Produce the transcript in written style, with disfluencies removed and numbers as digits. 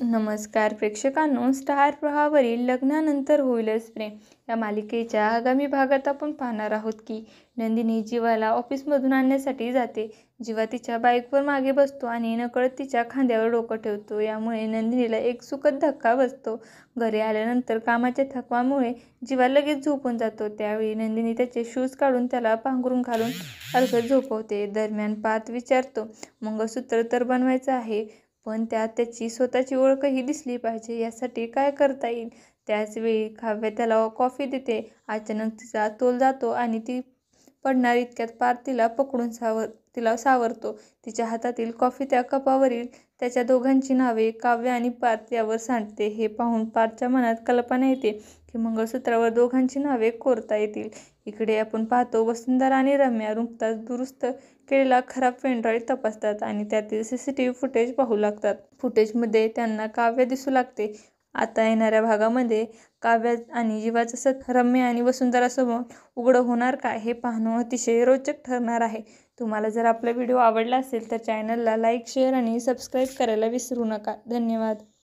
नमस्कार प्रेक्षकांनो, स्टार प्रवाहावरील लग्नानंतर होईलच प्रेम या मालिकेच्या आगामी भागात आपण पाहणार आहोत की नंदिनी जीवाला ऑफिसमधून आणण्यासाठी जाते. जीवा तिच्या बाईकवर मागे बसतो आणि नकळत तिच्या खांद्यावर डोकं ठेवतो. यामुळे नंदिनीला एक सुखद धक्का बसतो. घरी आल्यानंतर कामाच्या थकवामुळे जीवा लगेच झोपून जातो. त्यावेळी नंदिनी त्याचे शूज काढून त्याला पांघरून घालून अलगद झोपवते. दरम्यान पार्थ विचारतो, मंगळसूत्र तर बनवायचं आहे, पण त्यात त्याची स्वतःची ओळखही दिसली पाहिजे. यासाठी काय करता येईल? त्याच वेळी काव्या त्याला कॉफी देते. अचानक तिचा तोल जातो आणि ती पडणार इतक्यात पार्थ तिला पकडून तिला सावरतो. तिच्या हातातील कॉफी त्या कपावरील त्याच्या दोघांची नावे काव्य आणि पार्थ यावर सांडते. हे पाहून पार्थच्या मनात कल्पना येते की मंगळसूत्रावर दोघांची नावे कोरता येतील. इकडे आपण पाहतो वसुंधरा आणि रम्या नुकताच दुरुस्त केलेला खराब पेनड्राईव्ह तपासतात आणि त्यातील CCTV फुटेज पाहू लागतात. फुटेजमध्ये त्यांना काव्य दिसू लागते. आता येणाऱ्या भागामध्ये काव्य आणि जीवाचं सत्य रम्या आणि वसुंधरासमोर उघडं होणार का, हे पाहणं अतिशय रोचक ठरणार आहे. तुम्हाला जर आपला व्हिडिओ आवडला असेल तर चॅनलला लाईक, शेअर आणि सबस्क्राईब करायला विसरू नका. धन्यवाद.